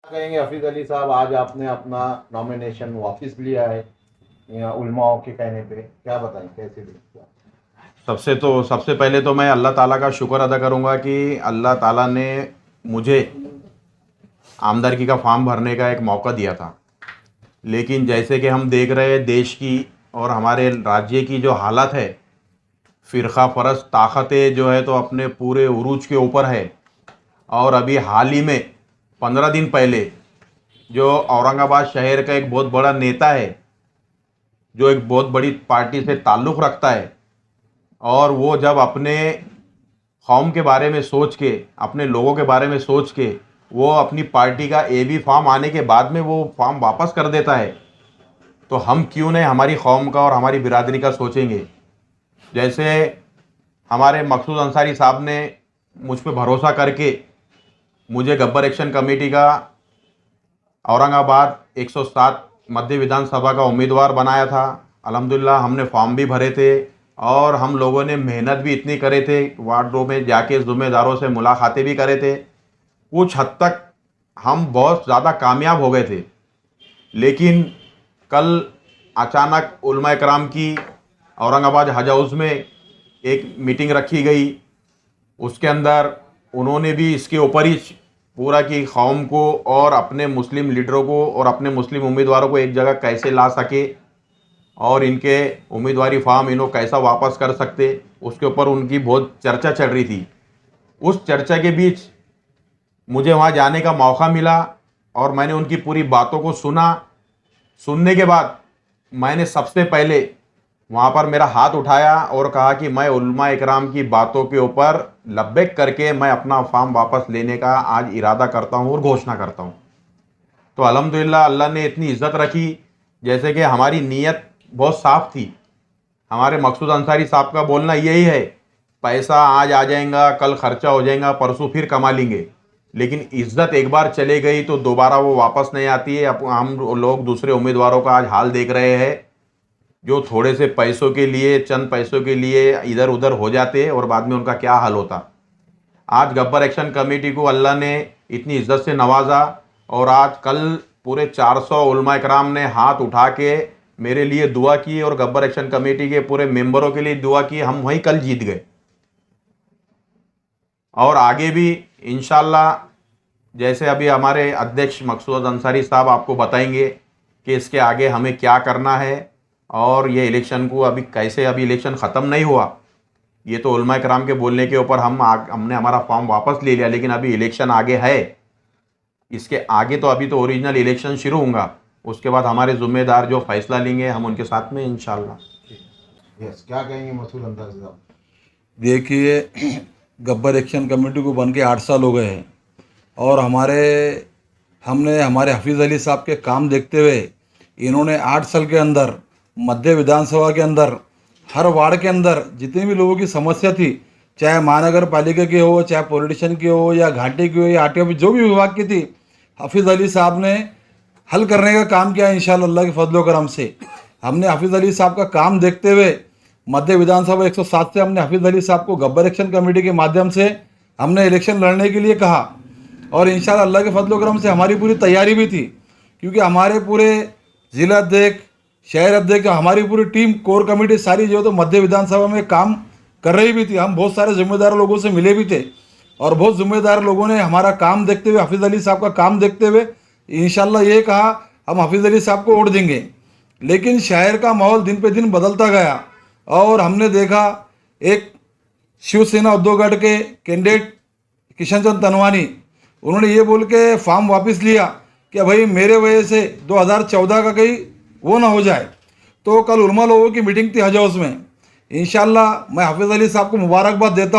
कहेंगे हफीज अली साहब, आज आपने अपना नॉमिनेशन वापस लिया है या उलमाओं के कहने पे, क्या बताएं कैसे देखते हैं? सबसे पहले तो मैं अल्लाह ताला का शुक्र अदा करूंगा कि अल्लाह ताला ने मुझे आमदरकी का फॉर्म भरने का एक मौका दिया था। लेकिन जैसे कि हम देख रहे हैं देश की और हमारे राज्य की जो हालत है, फ़िरका परस्त ताकतें जो है तो अपने पूरे उरूज के ऊपर है। और अभी हाल ही में 15 दिन पहले जो औरंगाबाद शहर का एक बहुत बड़ा नेता है, जो एक बहुत बड़ी पार्टी से ताल्लुक़ रखता है, और वो जब अपने कौम के बारे में सोच के, अपने लोगों के बारे में सोच के, वो अपनी पार्टी का AB फॉर्म आने के बाद में वो फॉर्म वापस कर देता है, तो हम क्यों नहीं हमारी कौम का और हमारी बिरादरी का सोचेंगे। जैसे हमारे मकसूद अंसारी साहब ने मुझ पे भरोसा करके मुझे गब्बर एक्शन कमेटी का औरंगाबाद 107 मध्य विधानसभा का उम्मीदवार बनाया था। अल्हम्दुलिल्लाह हमने फॉर्म भी भरे थे और हम लोगों ने मेहनत भी इतनी करे थे, वार्डों में जाके ज़िम्मेदारों से मुलाकातें भी करे थे। कुछ हद तक हम बहुत ज़्यादा कामयाब हो गए थे। लेकिन कल अचानक उलमा इकराम की औरंगाबाद हज हाउस में एक मीटिंग रखी गई। उसके अंदर उन्होंने भी इसके ऊपर ही पूरा की कौम को और अपने मुस्लिम लीडरों को और अपने मुस्लिम उम्मीदवारों को एक जगह कैसे ला सके और इनके उम्मीदवारी फॉर्म इन्हों कैसा वापस कर सकते, उसके ऊपर उनकी बहुत चर्चा चल रही थी। उस चर्चा के बीच मुझे वहाँ जाने का मौका मिला और मैंने उनकी पूरी बातों को सुना। सुनने के बाद मैंने सबसे पहले वहाँ पर मेरा हाथ उठाया और कहा कि मैं उलमा इकराम की बातों के ऊपर लब्बैक करके मैं अपना फॉर्म वापस लेने का आज इरादा करता हूँ और घोषणा करता हूँ। तो अल्हम्दुलिल्लाह अल्लाह ने इतनी इज़्ज़त रखी, जैसे कि हमारी नीयत बहुत साफ़ थी। हमारे मकसूद अंसारी साहब का बोलना यही है, पैसा आज आ जाएगा, कल खर्चा हो जाएगा, परसों फिर कमा लेंगे, लेकिन इज़्ज़त एक बार चले गई तो दोबारा वो वापस नहीं आती है। अब हम लोग दूसरे उम्मीदवारों का आज हाल देख रहे हैं, जो थोड़े से पैसों के लिए, चंद पैसों के लिए इधर उधर हो जाते और बाद में उनका क्या हाल होता। आज गब्बर एक्शन कमेटी को अल्लाह ने इतनी इज्जत से नवाजा और आज कल पूरे 400 उलमा इकराम ने हाथ उठा के मेरे लिए दुआ की और गब्बर एक्शन कमेटी के पूरे मेंबरों के लिए दुआ की। हम वहीं कल जीत गए और आगे भी इंशाल्लाह, जैसे अभी हमारे अध्यक्ष मकसूद अंसारी साहब आपको बताएंगे कि इसके आगे हमें क्या करना है और ये इलेक्शन को अभी कैसे, अभी इलेक्शन ख़त्म नहीं हुआ, ये तो उलमा इकराम के बोलने के ऊपर हमने हमारा फॉर्म वापस ले लिया, लेकिन अभी इलेक्शन आगे है। इसके आगे तो अभी तो ओरिजिनल इलेक्शन शुरू होगा, उसके बाद हमारे ज़िम्मेदार जो फैसला लेंगे हम उनके साथ में इंशाल्लाह। यस, क्या कहेंगे मसूद अंसारी साहब? देखिए, गब्बर एक्शन कमेटी को बन के 8 साल हो गए हैं और हमने हमारे हफीज़ अली साहब के काम देखते हुए इन्होंने 8 साल के अंदर मध्य विधानसभा के अंदर हर वार्ड के अंदर जितनी भी लोगों की समस्या थी, चाहे महानगर पालिका की हो, चाहे पॉलिटिशियन की हो, या घाटी की हो, या आरटीओ जो भी विभाग की थी, हफीज़ अली साहब ने हल करने का काम किया। इंशाअल्लाह अल्लाह के फजल करम से हमने हफीज़ अली साहब का काम देखते हुए मध्य विधानसभा 107 से हमने हफीज़ अली साहब को गब्बर एक्शन कमेटी के माध्यम से हमने इलेक्शन लड़ने के लिए कहा और इंशाअल्लाह अल्लाह के फजल करम से हमारी पूरी तैयारी भी थी, क्योंकि हमारे पूरे जिला अध्यक्ष, शहर अध्यक्ष, हमारी पूरी टीम, कोर कमेटी सारी जो तो मध्य विधानसभा में काम कर रही भी थी। हम बहुत सारे जिम्मेदार लोगों से मिले भी थे और बहुत जिम्मेदार लोगों ने हमारा काम देखते हुए, हफीज़ अली साहब का काम देखते हुए इंशाअल्लाह ये कहा हम हफीज़ अली साहब को वोट देंगे। लेकिन शहर का माहौल दिन पे दिन बदलता गया और हमने देखा एक शिवसेना उद्धव गढ़ के कैंडिडेट किशन चंद तनवानी, उन्होंने ये बोल के फॉर्म वापस लिया कि भाई मेरे वजह से 2014 का कहीं वो ना हो जाए। तो कल उलमा लोगों की मीटिंग थी हज हाउस में। इंशाअल्लाह मैं हफीज़ अली साहब को मुबारकबाद देता